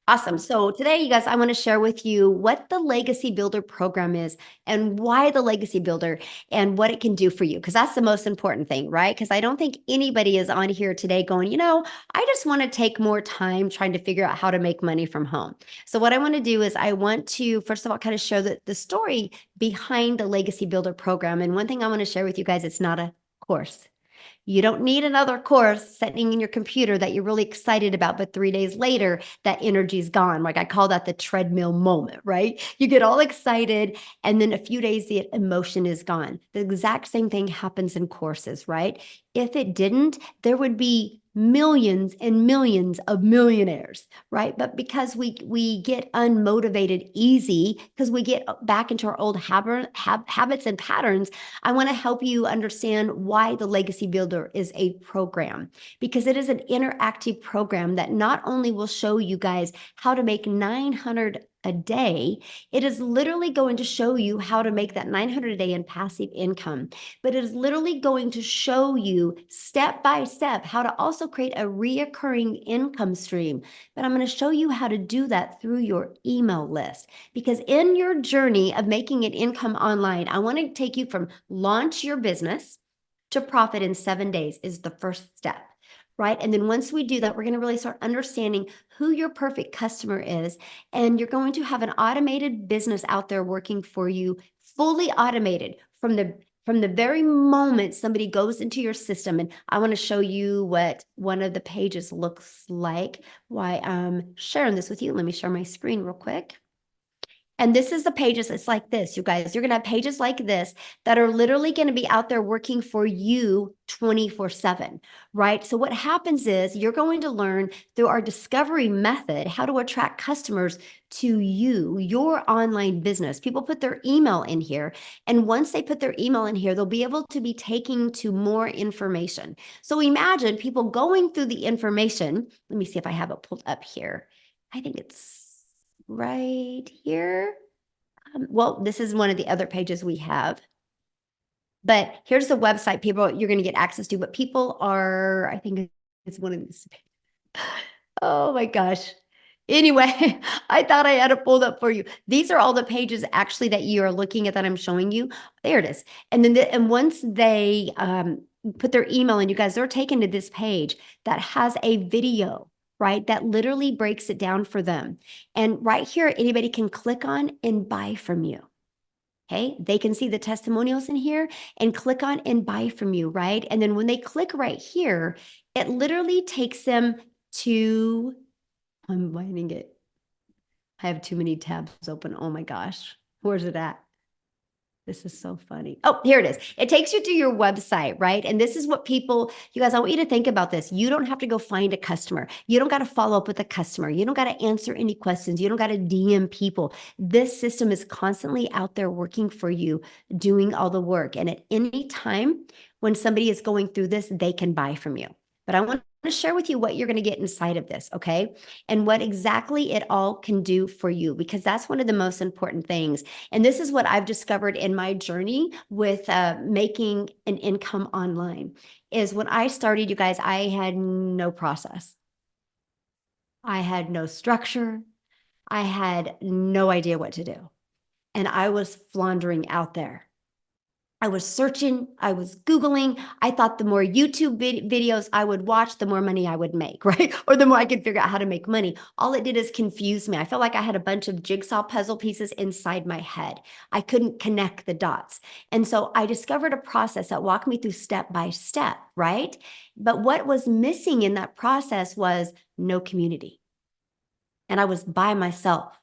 Awesome. So today, you guys, I want to share with you what the Legacy Builder program is and why the Legacy Builder and what it can do for you. Because that's the most important thing, right? Because I don't think anybody is on here today going, I just want to take more time trying to figure out how to make money from home. So what I want to do is I want to, first of all, kind of show the story behind the Legacy Builder program. And one thing I want to share with you guys, it's not a course. You don't need another course sitting in your computer that you're really excited about, but 3 days later, that energy is gone. Like I call that the treadmill moment, right? You get all excited, and then a few days, the emotion is gone. The exact same thing happens in courses, right? If it didn't, there would be millions and millions of millionaires, right? But because we get unmotivated easy, because we get back into our old habits and patterns, I want to help you understand why the Legacy Builder is a program, because it is an interactive program that not only will show you guys how to make 900 a day, it is literally going to show you how to make that 900 a day in passive income, but it is literally going to show you step by step how to also create a reoccurring income stream. But I'm going to show you how to do that through your email list, because in your journey of making an income online, I want to take you from launch your business to profit in 7 days is the first step, right? And then once we do that, we're going to really start understanding who your perfect customer is. And you're going to have an automated business out there working for you, fully automated from the very moment somebody goes into your system. And I want to show you what one of the pages looks like. Why I'm sharing this with you. Let me share my screen real quick. And this is the pages. It's like this, you guys. You're going to have pages like this that are literally going to be out there working for you 24/7, right? So what happens is you're going to learn through our discovery method how to attract customers to you, your online business. People put their email in here. And once they put their email in here, they'll be able to be taking to more information. So imagine people going through the information. Let me see if I have it pulled up here. I think it's right here. Well, this is one of the other pages we have. But here's the website people you're going to get access to. But people are, I think it's one of these. Oh my gosh. Anyway, I thought I had it pulled up for you. These are all the pages actually that you are looking at that I'm showing you. There it is. And then and once they put their email in, you guys, they're taken to this page that has a video, right? That literally breaks it down for them. And right here, anybody can click on and buy from you. Okay, they can see the testimonials in here and click on and buy from you, right? And then when they click right here, it literally takes them to, I'm finding it. I have too many tabs open. Oh my gosh. Where's it at? This is so funny. Oh, here it is. It takes you to your website, right? And this is what people, you guys, I want you to think about this. You don't have to go find a customer. You don't got to follow up with a customer. You don't got to answer any questions. You don't got to DM people. This system is constantly out there working for you, doing all the work. And at any time when somebody is going through this, they can buy from you. But I want to share with you what you're going to get inside of this, okay? And what exactly it all can do for you, because that's one of the most important things. And this is what I've discovered in my journey with making an income online is when I started, you guys, I had no process. I had no structure. I had no idea what to do. And I was floundering out there. I was searching, I was Googling. I thought the more YouTube videos I would watch, the more money I would make, right? Or the more I could figure out how to make money. All it did is confuse me. I felt like I had a bunch of jigsaw puzzle pieces inside my head. I couldn't connect the dots. And so I discovered a process that walked me through step by step, right? But what was missing in that process was no community. And I was by myself,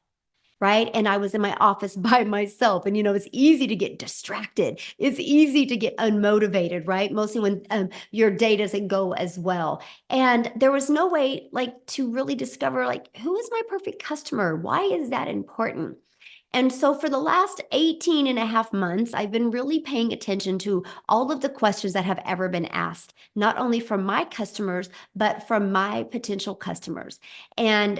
right? And I was in my office by myself. And, it's easy to get distracted. It's easy to get unmotivated, right? Mostly when your day doesn't go as well. And there was no way to really discover who is my perfect customer? Why is that important? And so for the last 18 and a half months, I've been really paying attention to all of the questions that have ever been asked, not only from my customers, but from my potential customers. And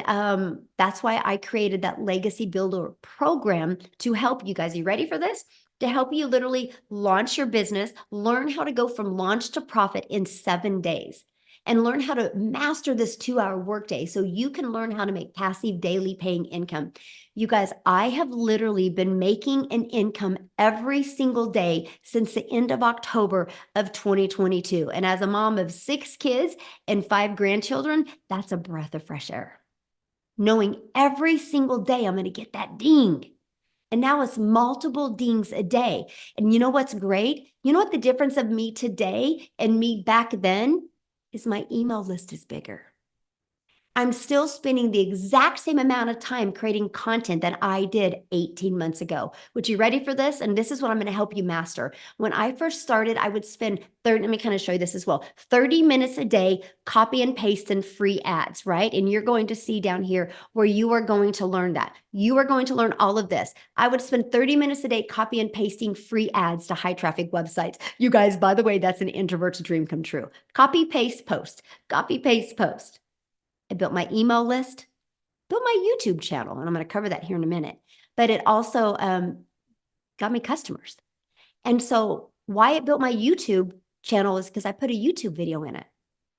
that's why I created that Legacy Builder program to help you guys. Are you ready for this? To help you literally launch your business, learn how to go from launch to profit in 7 days. and learn how to master this 2-hour workday so you can learn how to make passive daily paying income. You guys, I have literally been making an income every single day since the end of October of 2022. And as a mom of 6 kids and 5 grandchildren, that's a breath of fresh air. Knowing every single day I'm going to get that ding. And now it's multiple dings a day. And you know what's great? You know what the difference of me today and me back then is? My email list is bigger. I'm still spending the exact same amount of time creating content that I did 18 months ago. Would you ready for this? And this is what I'm going to help you master. When I first started, I would spend 30, let me kind of show you this as well, 30 minutes a day, copy and paste in free ads, right? And you're going to see down here where you are going to learn that. You are going to learn all of this. I would spend 30 minutes a day copy and pasting free ads to high traffic websites. You guys, by the way, that's an introvert's dream come true. Copy, paste, post, copy, paste, post. I built my email list, built my YouTube channel, and I'm going to cover that here in a minute. But it also got me customers. And so why it built my YouTube channel is because I put a YouTube video in it.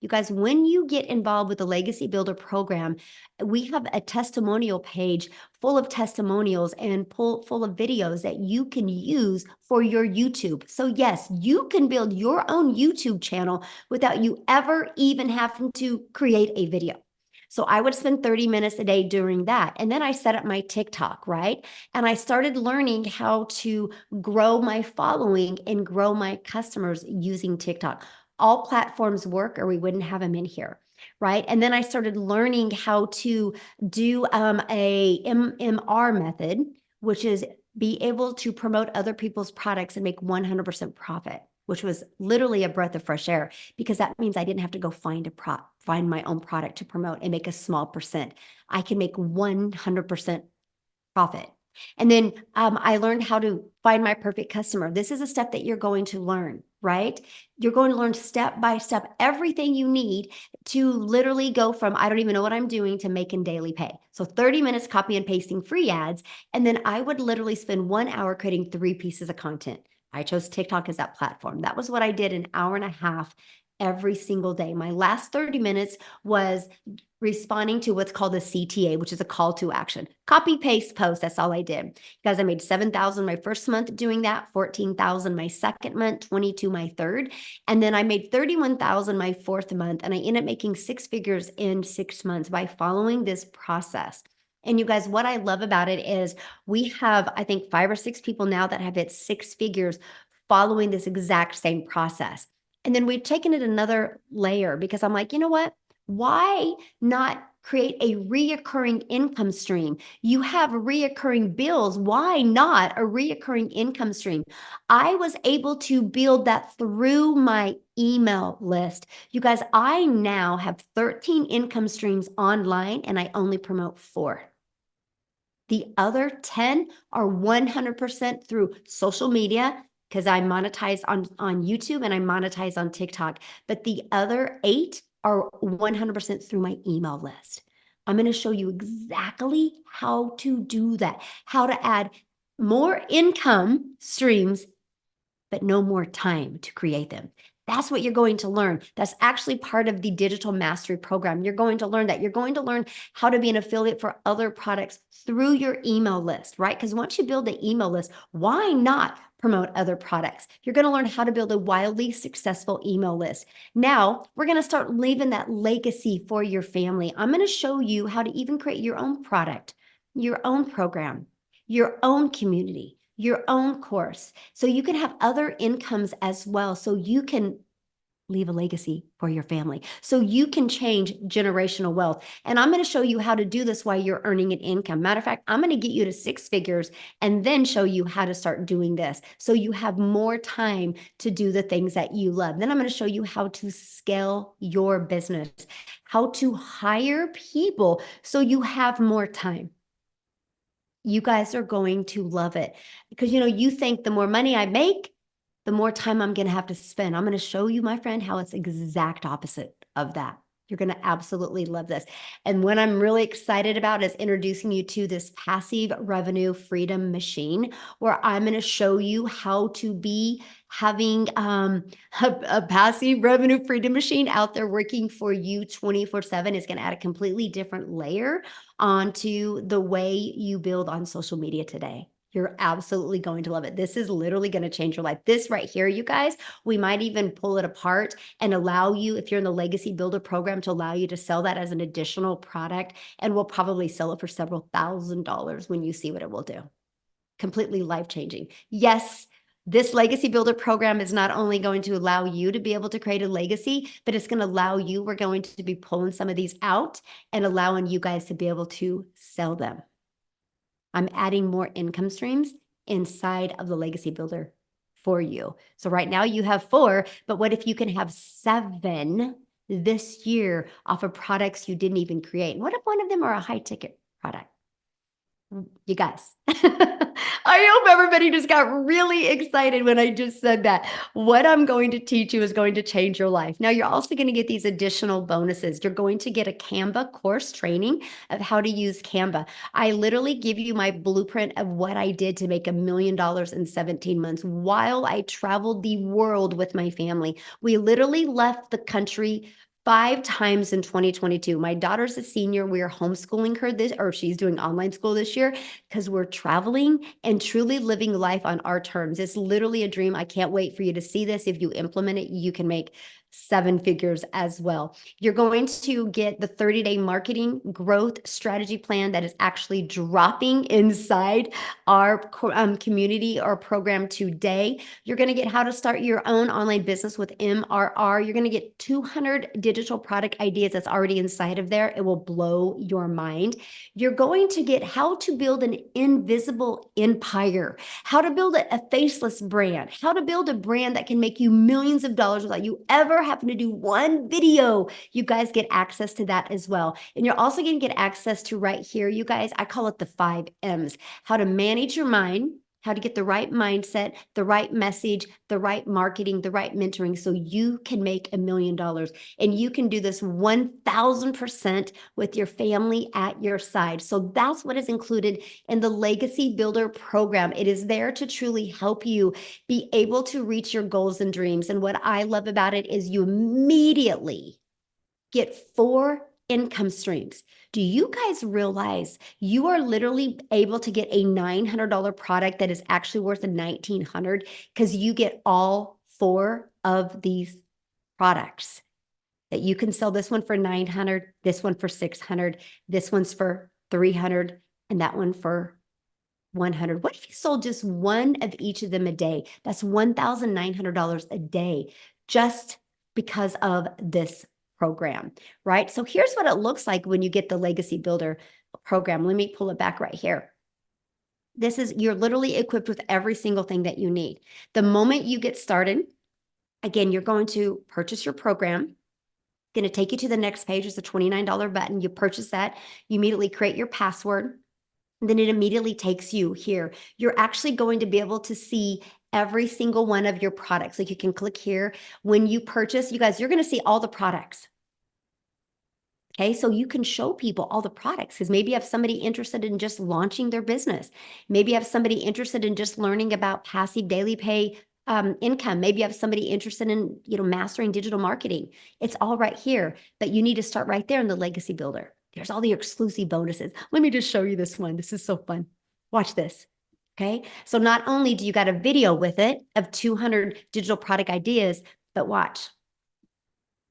You guys, when you get involved with the Legacy Builder program, we have a testimonial page full of testimonials and full of videos that you can use for your YouTube. So yes, you can build your own YouTube channel without you ever even having to create a video. So I would spend 30 minutes a day doing that. And then I set up my TikTok, right? And I started learning how to grow my following and grow my customers using TikTok. All platforms work or we wouldn't have them in here, right? And then I started learning how to do a MMR method, which is be able to promote other people's products and make 100% profit, which was literally a breath of fresh air because that means I didn't have to go find my own product to promote and make a small percent. I can make 100% profit. And then I learned how to find my perfect customer. This is a step that you're going to learn, right? You're going to learn step by step everything you need to literally go from I don't even know what I'm doing to making daily pay. So 30 minutes copy and pasting free ads. And then I would literally spend 1 hour creating 3 pieces of content. I chose TikTok as that platform. That was what I did an hour and a half every single day. My last 30 minutes was responding to what's called a CTA, which is a call to action. Copy, paste, post. That's all I did. Guys, I made 7,000 my first month doing that, 14,000 my second month, 22 my third. And then I made 31,000 my fourth month. And I ended up making 6 figures in 6 months by following this process. And you guys, what I love about it is we have, I think, 5 or 6 people now that have hit 6 figures following this exact same process. And then we've taken it another layer because I'm like, you know what? Why not create a reoccurring income stream? You have reoccurring bills. Why not a reoccurring income stream? I was able to build that through my email list. You guys, I now have 13 income streams online and I only promote 4. The other 10 are 100% through social media because I monetize on YouTube and I monetize on TikTok. But the other 8 are 100% through my email list. I'm going to show you exactly how to do that, how to add more income streams, but no more time to create them. That's what you're going to learn. That's actually part of the digital mastery program. You're going to learn that. You're going to learn how to be an affiliate for other products through your email list, right? Because once you build the email list, why not promote other products? You're going to learn how to build a wildly successful email list. Now, we're going to start leaving that legacy for your family. I'm going to show you how to even create your own product, your own program, your own community, your own course, so you can have other incomes as well, so you can leave a legacy for your family, so you can change generational wealth. And I'm going to show you how to do this while you're earning an income. Matter of fact, I'm going to get you to 6 figures and then show you how to start doing this so you have more time to do the things that you love. Then I'm going to show you how to scale your business, how to hire people so you have more time. You guys are going to love it because, you think the more money I make, the more time I'm going to have to spend. I'm going to show you, my friend, how it's exact opposite of that. You're going to absolutely love this. And what I'm really excited about is introducing you to this passive revenue freedom machine, where I'm going to show you how to be having a passive revenue freedom machine out there working for you 24/7. Is going to add a completely different layer onto the way you build on social media today. You're absolutely going to love it. This is literally going to change your life. This right here, you guys, we might even pull it apart and allow you, if you're in the Legacy Builder program, to allow you to sell that as an additional product. And we'll probably sell it for several $1,000s when you see what it will do. Completely life-changing. Yes, this Legacy Builder program is not only going to allow you to be able to create a legacy, but it's going to allow you, we're going to be pulling some of these out and allowing you guys to be able to sell them. I'm adding more income streams inside of the Legacy Builder for you. So right now you have 4, but what if you can have 7 this year off of products you didn't even create? What if one of them are a high ticket product? You guys, I hope everybody just got really excited when I just said that. What I'm going to teach you is going to change your life. Now, you're also going to get these additional bonuses. You're going to get a Canva course training of how to use Canva. I literally give you my blueprint of what I did to make $1 million in 17 months while I traveled the world with my family. We literally left the country 5 times in 2022. My daughter's a senior. We are homeschooling her or she's doing online school this year because we're traveling and truly living life on our terms. It's literally a dream. I can't wait for you to see this. If you implement it, you can make 7 figures as well. You're going to get the 30-day marketing growth strategy plan that is actually dropping inside our community or program today. You're going to get how to start your own online business with MRR. You're going to get 200 digital product ideas that's already inside of there. It will blow your mind. You're going to get how to build an invisible empire, how to build a faceless brand, how to build a brand that can make you millions of dollars without you ever having to do one video. You guys get access to that as well. And you're also going to get access to right here, you guys, I call it the 5 M's, how to manage your mind, how to get the right mindset, the right message, the right marketing, the right mentoring, so you can make $1 million. And you can do this 1000% with your family at your side. So that's what is included in the Legacy Builder program. It is there to truly help you be able to reach your goals and dreams. And what I love about it is you immediately get 4 income streams. Do you guys realize you are literally able to get a $900 product that is actually worth $1,900 because you get all 4 of these products? That you can sell this one for $900, this one for $600, this one's for $300, and that one for $100. What if you sold just one of each of them a day? That's $1,900 a day just because of this program, right? So here's what it looks like when you get the Legacy Builder program. Let me pull it back right here. You're literally equipped with every single thing that you need. The moment you get started, again, you're going to purchase your program. Going to take you to the next page. It's a $29 button. You purchase that. You immediately create your password. And then it immediately takes you here. You're actually going to be able to see every single one of your products. Like you can click here. When you purchase, you guys, you're going to see all the products. Okay, so you can show people all the products because maybe you have somebody interested in just launching their business. Maybe you have somebody interested in just learning about passive daily pay income. Maybe you have somebody interested in, mastering digital marketing. It's all right here, but you need to start right there in the Legacy Builder. There's all the exclusive bonuses. Let me just show you this one. This is so fun. Watch this. Okay, so not only do you got a video with it of 200 digital product ideas, but watch.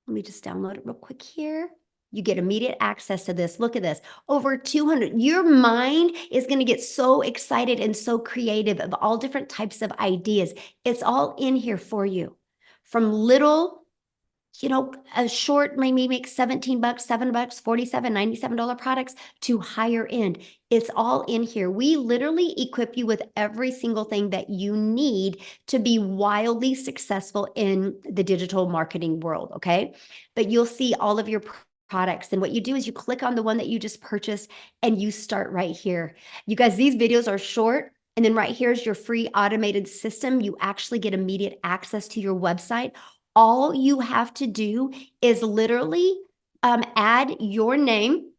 Let me just download it real quick here. You get immediate access to this. Look at this. Over 200. Your mind is going to get so excited and so creative of all different types of ideas. It's all in here for you. From little, a short, maybe make $17, $7, $47, $97 products to higher end. It's all in here. We literally equip you with every single thing that you need to be wildly successful in the digital marketing world, okay? But you'll see all of your products. And what you do is you click on the one that you just purchased and you start right here. You guys, these videos are short. And then right here is your free automated system. You actually get immediate access to your website. All you have to do is literally add your name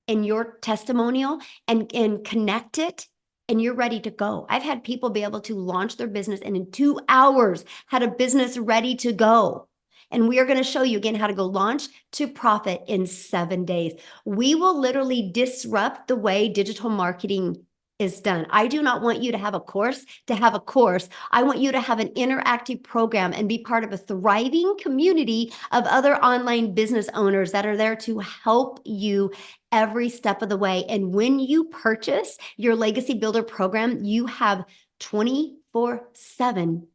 and your testimonial and connect it, and you're ready to go. I've had people be able to launch their business and in 2 hours had a business ready to go. And we are going to show you again how to go launch to profit in 7 days. We will literally disrupt the way digital marketing is done. I do not want you to have a course to have a course. I want you to have an interactive program and be part of a thriving community of other online business owners that are there to help you every step of the way. And when you purchase your Legacy Builder program, you have 24/7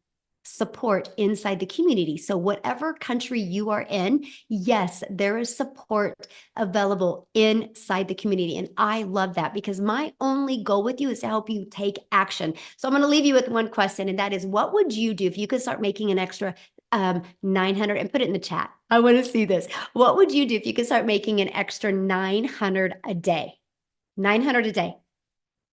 support inside the community. So whatever country you are in, yes, there is support available inside the community. And I love that because my only goal with you is to help you take action. So I'm going to leave you with one question, and that is, what would you do if you could start making an extra 900, and put it in the chat. I want to see this. What would you do if you could start making an extra 900 a day? 900 a day.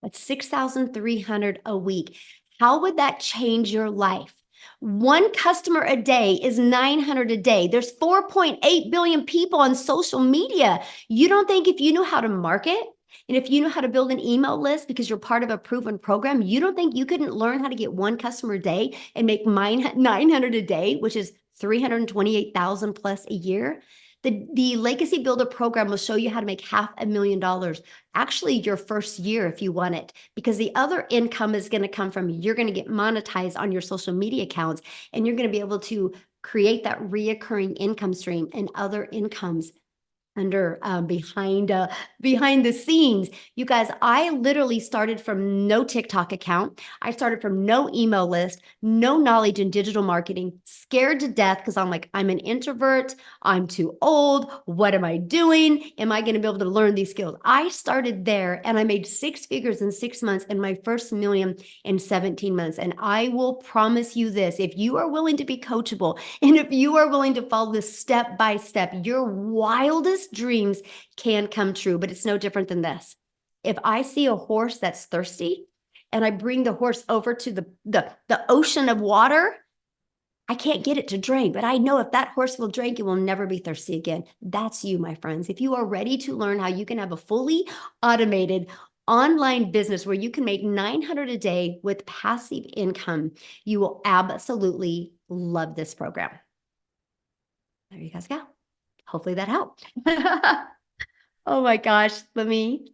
That's 6,300 a week. How would that change your life? One customer a day is 900 a day. There's 4.8 billion people on social media. You don't think if you know how to market and if you know how to build an email list because you're part of a proven program, you don't think you couldn't learn how to get one customer a day and make 900 a day, which is 328,000 plus a year? The Legacy Builder program will show you how to make $500,000, actually your first year if you want it, because the other income is going to come from, you're going to get monetized on your social media accounts, and you're going to be able to create that reoccurring income stream and other incomes under behind the scenes. You guys, I literally started from no TikTok account. I started from no email list, no knowledge in digital marketing, scared to death because I'm like, I'm an introvert, I'm too old, what am I doing? Am I going to be able to learn these skills? I started there and I made 6 figures in 6 months and my first million in 17 months. And I will promise you this, if you are willing to be coachable and if you are willing to follow this step by step, your wildest dreams can come true. But it's no different than this. If I see a horse that's thirsty and I bring the horse over to the ocean of water, I can't get it to drink, but I know if that horse will drink, it will never be thirsty again. That's you, my friends. If you are ready to learn how you can have a fully automated online business where you can make 900 a day with passive income, you will absolutely love this program. There you guys go. Hopefully that helped. Oh my gosh, let me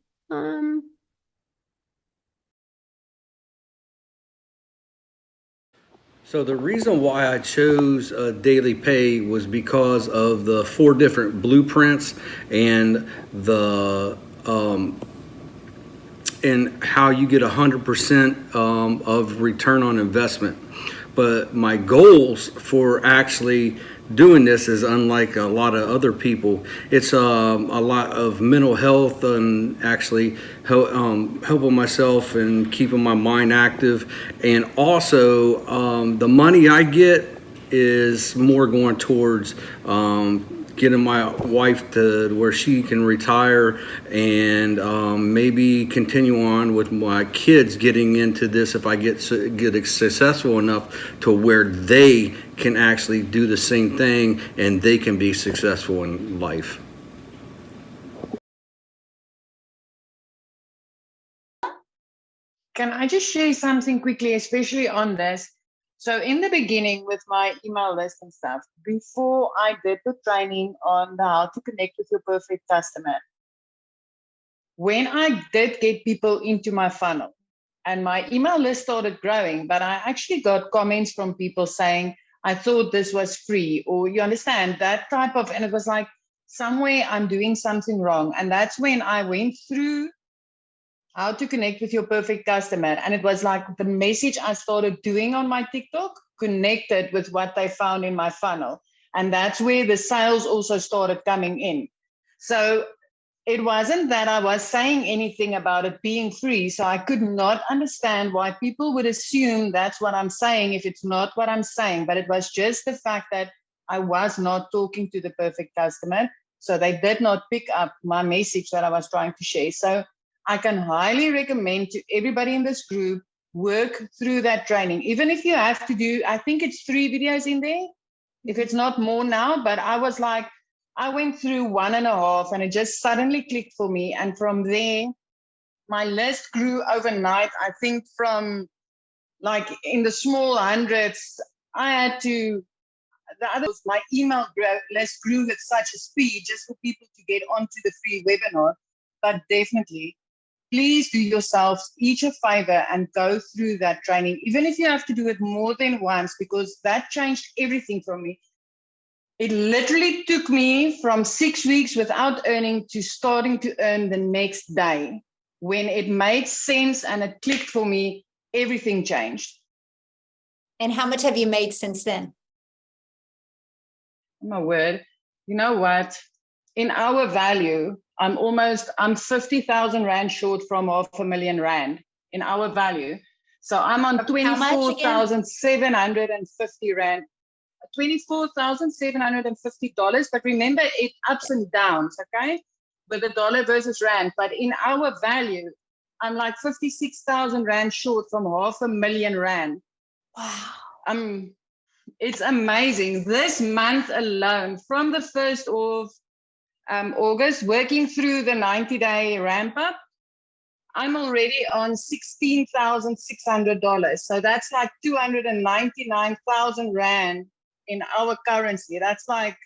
So the reason why I chose daily pay was because of the 4 different blueprints and the and how you get 100% of return on investment. But my goals for actually doing this is unlike a lot of other people. It's a lot of mental health and actually helping myself and keeping my mind active. And also the money I get is more going towards getting my wife to where she can retire and maybe continue on with my kids getting into this if I get successful enough to where they can actually do the same thing and they can be successful in life. Can I just share something quickly, especially on this? So in the beginning with my email list and stuff, before I did the training on how to connect with your perfect customer, when I did get people into my funnel and my email list started growing, but I actually got comments from people saying, I thought this was free, or you understand that type of, and it was like, somewhere I'm doing something wrong. And that's when I went through how to connect with your perfect customer. And it was like the message I started doing on my TikTok connected with what they found in my funnel. And that's where the sales also started coming in. So it wasn't that I was saying anything about it being free. So I could not understand why people would assume that's what I'm saying if it's not what I'm saying. But it was just the fact that I was not talking to the perfect customer. So they did not pick up my message that I was trying to share. So I can highly recommend to everybody in this group, work through that training. Even if you have to do, I think it's 3 videos in there, if it's not more now, but I was like, I went through 1.5 and it just suddenly clicked for me. And from there, my list grew overnight. I think from like in the small hundreds, I had to, the others, my email list grew with such a speed just for people to get onto the free webinar. But definitely, please do yourselves each a favor and go through that training, even if you have to do it more than once, because that changed everything for me. It literally took me from 6 weeks without earning to starting to earn the next day. When it made sense and it clicked for me, everything changed. And how much have you made since then? My word, you know what? In our value, I'm 50,000 Rand short from R500,000 in our value. So I'm on 24,750 Rand, $24,750. But remember, it ups and downs, okay? With the dollar versus Rand. But in our value, I'm like 56,000 Rand short from R500,000. Wow. It's amazing. This month alone, from the 1st of August, working through the 90-day ramp up, I'm already on $16,600. So that's like 299,000 Rand in our currency. That's like.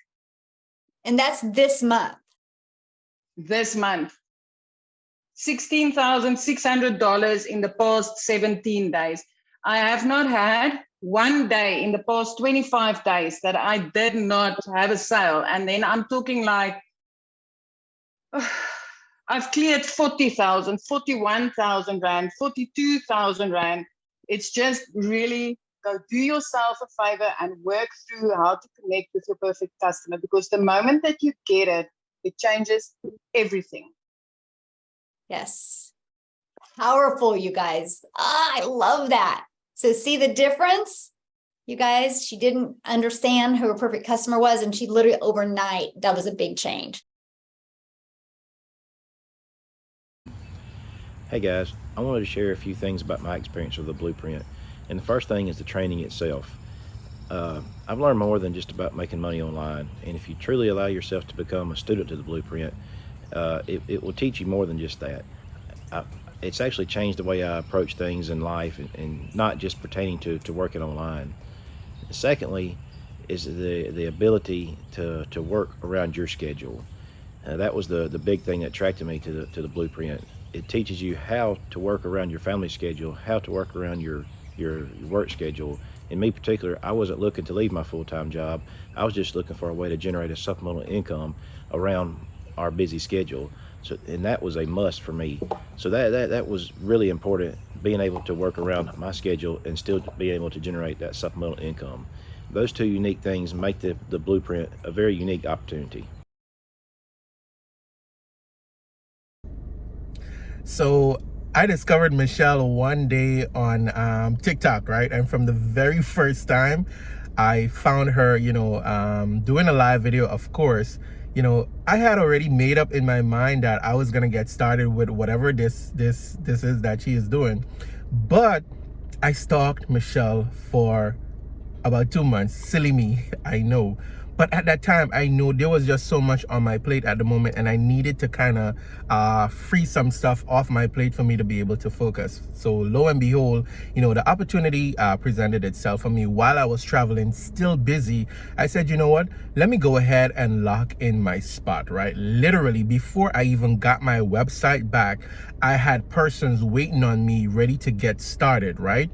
And that's this month. This month. $16,600 in the past 17 days. I have not had one day in the past 25 days that I did not have a sale. And then I'm talking like, I've cleared 40,000, 41,000 Rand, 42,000 Rand. It's just really go do yourself a favor and work through how to connect with your perfect customer, because the moment that you get it, it changes everything. Yes. Powerful, you guys. I love that. So see the difference? You guys, she didn't understand who her perfect customer was, and she literally overnight, that was a big change. Hey guys, I wanted to share a few things about my experience with the blueprint. And the first thing is the training itself. I've learned more than just about making money online. And if you truly allow yourself to become a student to the blueprint, it will teach you more than just that. It's actually changed the way I approach things in life, and not just pertaining to working online. Secondly is the ability to work around your schedule. That was the big thing that attracted me to the blueprint. It teaches you how to work around your family schedule, how to work around your work schedule. In me particular, I wasn't looking to leave my full-time job. I was just looking for a way to generate a supplemental income around our busy schedule. So, and that was a must for me. So that was really important, being able to work around my schedule and still be able to generate that supplemental income. Those two unique things make the blueprint a very unique opportunity. So I discovered Michelle one day on TikTok, right? And from the very first time I found her, doing a live video, of course, I had already made up in my mind that I was going to get started with whatever this is that she is doing. But I stalked Michelle for about 2 months. Silly me, I know. But at that time, I know there was just so much on my plate at the moment, and I needed to kind of free some stuff off my plate for me to be able to focus. So lo and behold, the opportunity presented itself for me while I was traveling, still busy. I said, you know what? Let me go ahead and lock in my spot, right? Literally, before I even got my website back, I had persons waiting on me ready to get started, right?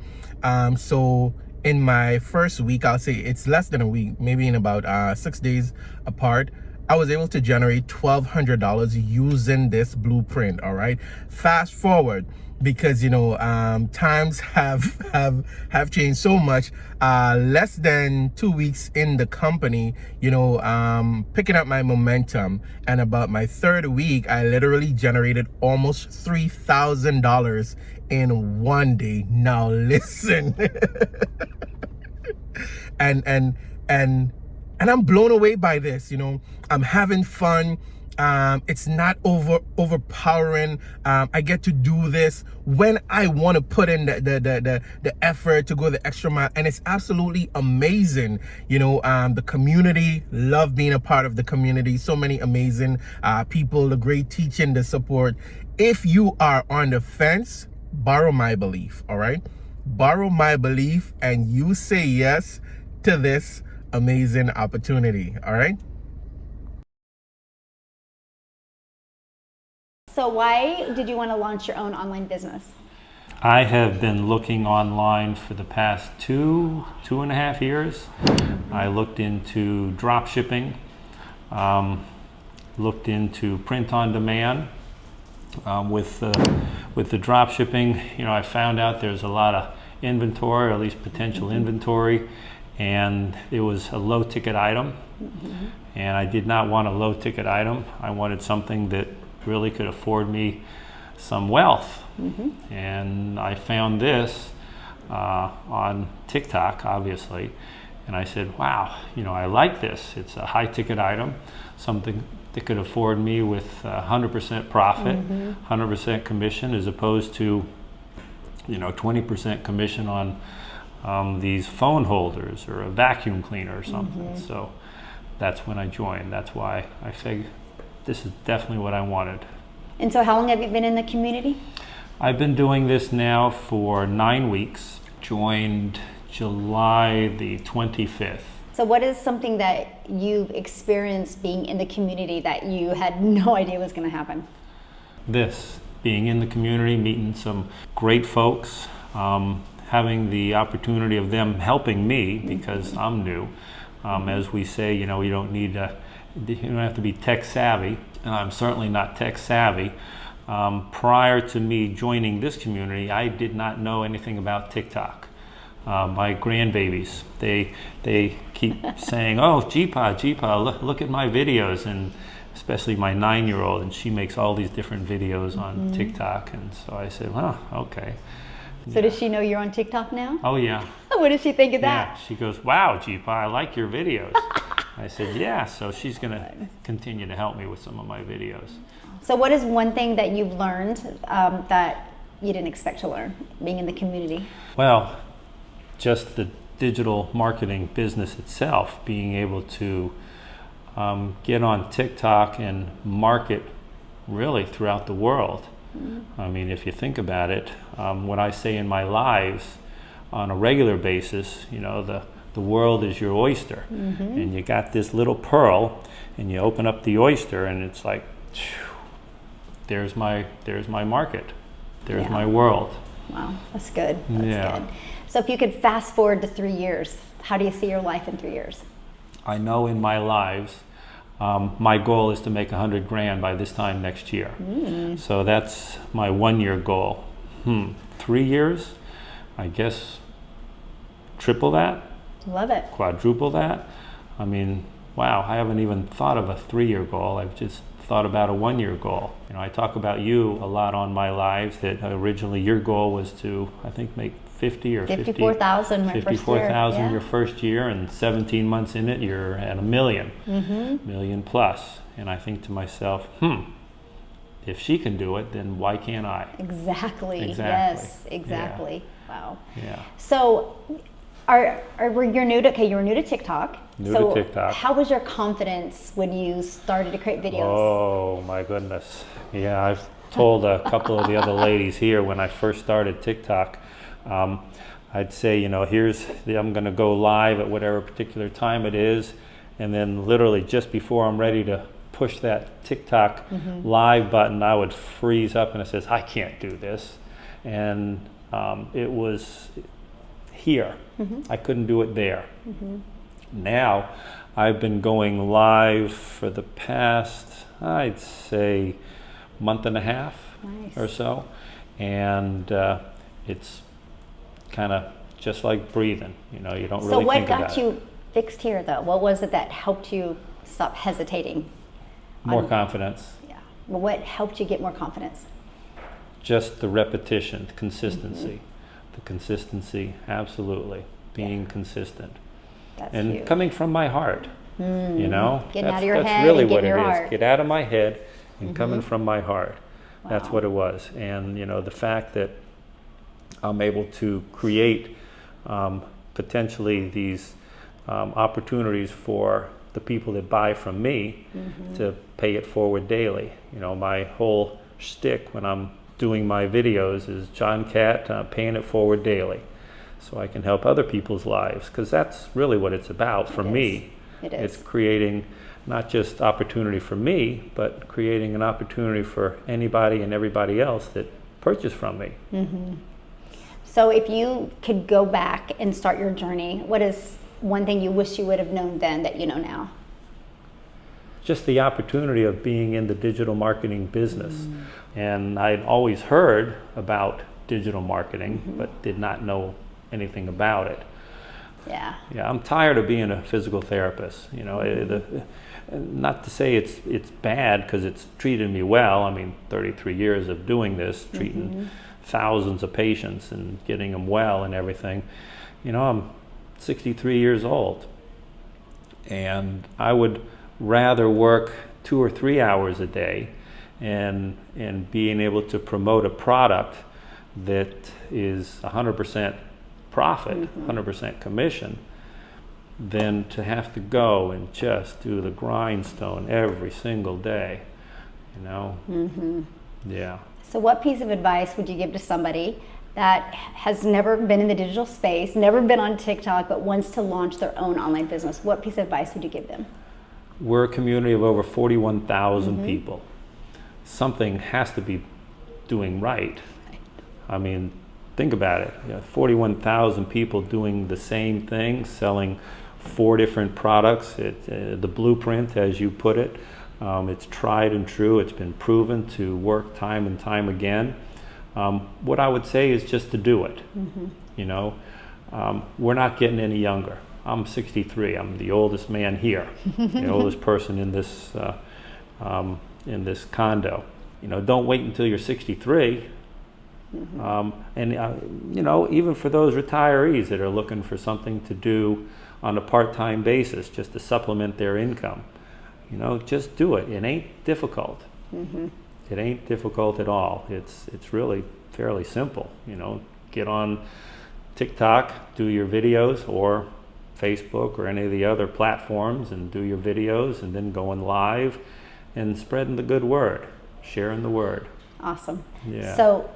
So in my first week, I'll say it's less than a week, maybe in about 6 days apart, I was able to generate $1,200 using this blueprint. All right, fast forward, because times have changed so much. Less than 2 weeks in the company, picking up my momentum, and about my third week, I literally generated almost $3,000 in one day. Now listen. and I'm blown away by this. I'm having fun. It's not overpowering. I get to do this when I want to put in the effort to go the extra mile, and it's absolutely amazing. The community, love being a part of the community. So many amazing people, the great teaching, the support. If you are on the fence, borrow my belief. All right, borrow my belief, and you say yes to this amazing opportunity. All right. So why did you want to launch your own online business? I have been looking online for the past two and a half years. I looked into drop shipping, looked into print on demand. With the drop shipping, I found out there's a lot of inventory, or at least potential inventory, and it was a low ticket item. And I did not want a low ticket item. I wanted something that really could afford me some wealth. And I found this on TikTok, obviously, and I said, wow, I like this. It's a high ticket item, something that could afford me with 100% profit, 100% commission, as opposed to 20% commission on these phone holders or a vacuum cleaner or something. So that's when I joined. That's why I figured this is definitely what I wanted. And so how long have you been in the community? I've been doing this now for 9 weeks. Joined July the 25th. So what is something that you've experienced being in the community that you had no idea was going to happen? This, being in the community, meeting some great folks, having the opportunity of them helping me because I'm new. As we say, you don't have to be tech savvy, and I'm certainly not tech savvy. Prior to me joining this community, I did not know anything about TikTok. My grandbabies, they keep saying, oh, Jeepa, look at my videos, and especially my 9-year-old, and she makes all these different videos on TikTok. And so I said, well, okay. So does she know you're on TikTok now? Oh, yeah. What does she think of Yeah, that? she goes, wow, Jeepa, I like your videos. I said, yeah, so she's going to continue to help me with some of my videos. So what is one thing that you've learned that you didn't expect to learn being in the community? Well, just the digital marketing business itself, being able to get on TikTok and market really throughout the world. I mean, if you think about it, what I say in my lives on a regular basis, the world is your oyster, and you got this little pearl, and you open up the oyster, and it's like, there's my market, there's my world. Wow, that's good. That's good. Yeah. So if you could fast forward to 3 years, how do you see your life in 3 years? I know in my lives, my goal is to make 100 grand by this time next year. So that's my 1-year goal. 3 years, I guess triple that. Love it. Quadruple that. I mean, wow, I haven't even thought of a 3-year goal. I've just thought about a 1-year goal. I talk about you a lot on my lives, that originally your goal was to, I think, make 54,000 my first year. 54,000 your first year, and 17 months in it, you're at $1 million, million plus. And I think to myself, if she can do it, then why can't I? Exactly. Yes, exactly. Yeah. Wow. Yeah. So you're new to TikTok. New to TikTok. How was your confidence when you started to create videos? Oh my goodness. Yeah, I've told a couple of the other ladies here when I first started TikTok, I'd say, I'm going to go live at whatever particular time it is, and then literally just before I'm ready to push that TikTok live button, I would freeze up and it says, I can't do this. And it was here. I couldn't do it there. Now, I've been going live for the past, I'd say, month and a half or so, and it's kind of just like breathing. You don't really think about it. So what got you fixed here, though? What was it that helped you stop hesitating? More confidence. Yeah. Well, what helped you get more confidence? Just the repetition, the consistency. The consistency, absolutely. Being consistent. That's and huge. Coming from my heart. You know, Getting out of your head that's really and what getting it your is. heart. Get out of my head and coming from my heart. That's Wow. what it was. And you know, the fact that I'm able to create potentially these opportunities for the people that buy from me to pay it forward daily. You know, my whole shtick when I'm doing my videos is John Cat, paying it forward daily, so I can help other people's lives, because that's really what it's about for me. It is. It's creating not just opportunity for me, but creating an opportunity for anybody and everybody else that purchase from me. So if you could go back and start your journey, what is one thing you wish you would have known then that you know now? Just the opportunity of being in the digital marketing business. And I'd always heard about digital marketing, but did not know anything about it. Yeah. Yeah, I'm tired of being a physical therapist. You know, not to say it's bad, because it's treated me well. I mean, 33 years of doing this, treating thousands of patients and getting them well and everything. You know, I'm 63 years old, and I would rather work 2 or 3 hours a day and being able to promote a product that is 100% profit, 100% commission, than to have to go and just do the grindstone every single day, you know? Yeah. So what piece of advice would you give to somebody that has never been in the digital space, never been on TikTok, but wants to launch their own online business? What piece of advice would you give them? We're a community of over 41,000 people. Something has to be doing right. I mean, think about it. You know, 41,000 people doing the same thing, selling 4 different products. The blueprint, as you put it, it's tried and true. It's been proven to work time and time again. What I would say is just to do it. You know, we're not getting any younger. I'm 63. I'm the oldest man here, the oldest person in this condo. You know, don't wait until you're 63. And you know, even for those retirees that are looking for something to do on a part-time basis, just to supplement their income, you know, just do it. It ain't difficult. It ain't difficult at all. It's really fairly simple. You know, get on TikTok, do your videos, or Facebook or any of the other platforms, and do your videos, and then going live and spreading the good word, sharing the word. Awesome. Yeah. So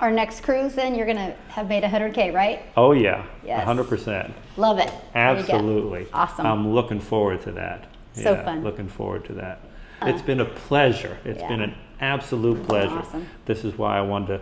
our next cruise, then you're gonna have made 100K, right? Oh yeah, Yes. 100%. Love it. There you go. Absolutely. Awesome. I'm looking forward to that. So Yeah, fun. Looking forward to that. It's been a pleasure. It's Yeah. been an absolute pleasure. Awesome. This is why I wanted to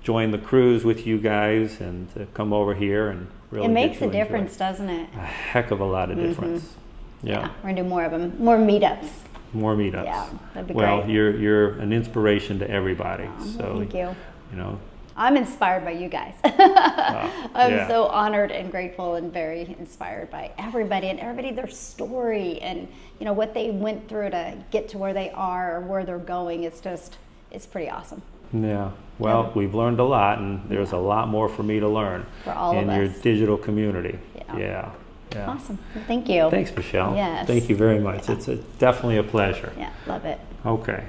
join the cruise with you guys and to come over here and really It makes get to a enjoy difference, doesn't it? a heck of a lot of difference. Yeah. We're gonna do more of them, more meetups. More meetups. Yeah, that'd be well, great. you're an inspiration to everybody. So Thank you. you know, I'm inspired by you guys. yeah. I'm so honored and grateful and very inspired by everybody and their story and you know what they went through to get to where they are or where they're going. It's pretty awesome. Yeah. Well, we've learned a lot, and there's a lot more for me to learn For all in of your us. digital community. Yeah. Yeah. Yeah. Awesome. Well, thank you. Thanks, Michelle. Yes. Thank you very much. It's definitely a pleasure. Yeah, love it. Okay.